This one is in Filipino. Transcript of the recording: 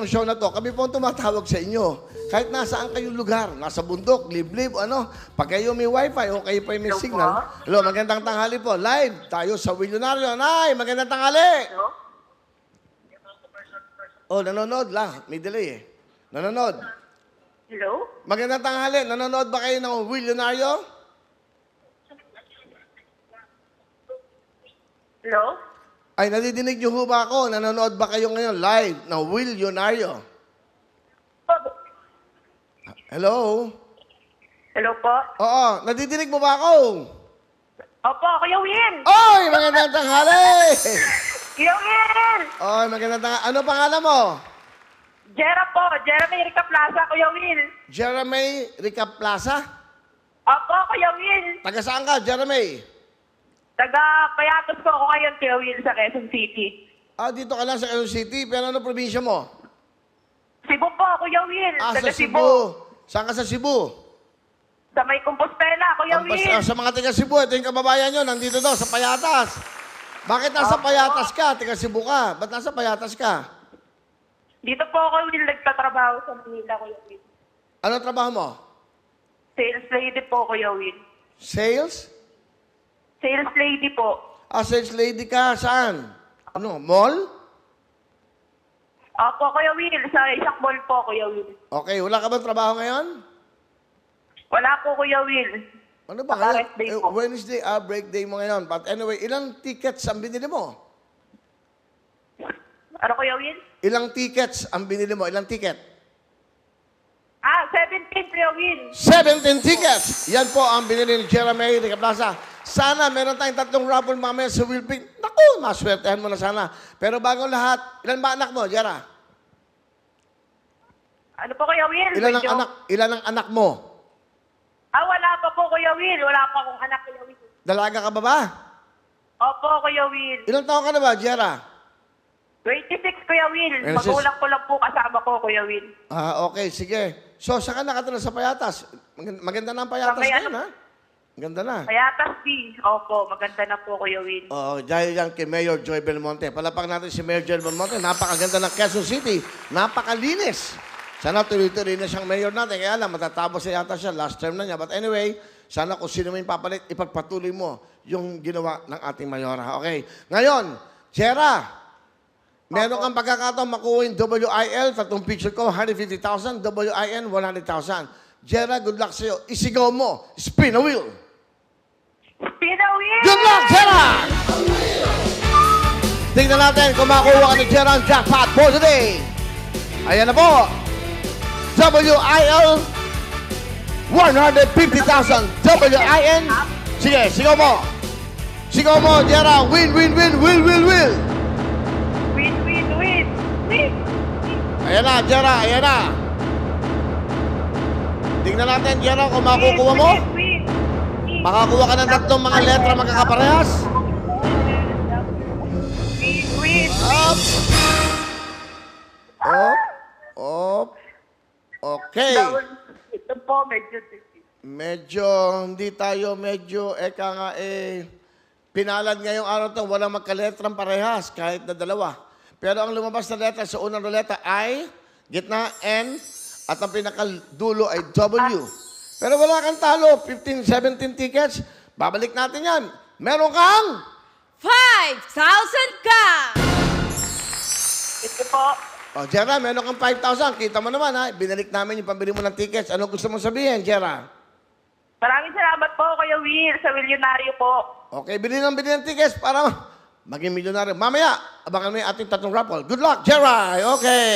itong show na to, kami po ang tumatawag sa inyo. Kahit nasaan kayong lugar, nasa bundok, liblib, ano, pag kayo may wifi o kayo pa may Hello signal. po. Hello, magandang tanghali po. Live tayo sa Willionario. Nay, magandang tanghali. Hello? Oh, nanonood lang. May delay eh. Nanonood. Hello? Magandang tanghali. Nanonood ba kayo ng Willionario? Hello? Ay, nadidinig niyo ho ba ako? Nanonood ba kayo ngayon live ng Willionario? Hello? Hello po? Oo, nadidinig mo ba ako? Opo, Kuya Will! Oy, magandang tanghali! Kuya Will! Oy, magandang tanghali. Ano pangalan mo? Jera po, Jeremy Rica Plaza, Kuya Will. Jeremy Rica Plaza? Opo, Kuya Will. Taga saan ka, Jeremy? Taga-Payatos po ako ngayon, Kuya Will, sa Quezon City. Ah, dito ka lang sa Quezon City, pero ano probinsya mo? Cebu po, Kuya Will. Ah, Taga sa Cebu. Saan ka sa Cebu? Sa may Compostela, Kuya Will. Sa mga taga Cebu, ito yung kababayan nyo, nandito daw sa Payatas. Bakit nasa Payatas ka? Taga Cebu ka. Ba't nasa Payatas ka? Dito po ako, Will, nagtatrabaho sa Manila, Kuya Will. Ano trabaho mo? Sales lady po, Kuya Will. Sales? Sales lady po. Ah, sales lady ka. Saan? Ano, mall? Opo, Kuya Will. Sa isang mall po, Kuya Will. Okay, wala ka bang trabaho ngayon? Wala po, Kuya Will. Ano ba Baka ngayon? rest day po. Wednesday, break day mo ngayon. But anyway, ilang tickets ang binili mo? Ano, Kuya Will? Ilang tickets ang binili mo? Ilang ticket? 17, Kuya Will. 17 tickets! Yan po ang binili ni Jeremy Rica Plaza. Sana meron tayong tatlong raffle mamaya sa Wilping. Naku, maswertehan mo na sana. Pero bago lahat, ilan ba anak mo, Jera? Ano po, Kuya Will? Ilan ang Medyo- anak? Ilan ang anak mo? Wala pa po, Kuya Will. Wala pa akong anak, Kuya Will. Dalaga ka ba ba? Opo, Kuya Will. Ilang taon ka na ba, Jera? 26, Kuya Will. 26. Magulang ko lang po kasama ko, Kuya Will. Ah, okay, sige. So, saan ka nakatira sa Payatas? Maganda na ang Payatas Sa may ngayon, ano? ha? Maganda na. Payatas B. Opo, maganda na po, Kuya Will. Oh, dahil yan kay Mayor Joy Belmonte. Palapag natin si Mayor Joy Belmonte. Napakaganda ng Quezon City. Napakalinis. Sana tuloy-tuloy na siyang mayor natin. Kaya lang, matatapos siya yata siya. Last term na niya. But anyway, sana kung sino man papalit, ipagpatuloy mo yung ginawa ng ating mayora. Okay. Ngayon, Jera, meron kang pagkakataon makuha yung WIL, tatlong picture ko, 150,000, WIN, 100,000. Jera, good luck sa'yo. Isigaw mo. Spin a wheel. Pina Will! Good luck, Jera! Tingnan natin kung makuha ka ni Jera ang jackpot for today. Ayan na po. WIL, 150,000. WIN. Sige, sigaw mo. Sigaw mo, Jera. Win, win, win, will, will, will. Win, win, win. Win. Ayan na, Jera, ayan na. Tingnan natin, Jera, kung makukuha mo. Win, win. Makakuha ka ng tatlong mga letra magkakaparehas. Win, win. Up. Up. Up. Okay. Ito po, medyo Medyo, hindi tayo eka nga pinalad ngayong araw to, walang magkaletrang parehas, kahit na dalawa. Pero ang lumabas na letra sa unang ruleta ay gitna N at ang pinakadulo ay W. Pero wala kang talo, 15, 17 tickets. Babalik natin yan. Meron kang 5,000 ka! Ito po. Oh, Jera, meron kang 5,000. Kita mo naman, ha? Binalik namin yung pambili mo ng tickets. Ano gusto mong sabihin, Jera? Maraming salamat po, Kuya Will, sa Willionario po. Okay, bili ng tickets para maging milyonaryo. Mamaya, abangan mo yung ating tatlong raffle. Good luck, Jera! Okay.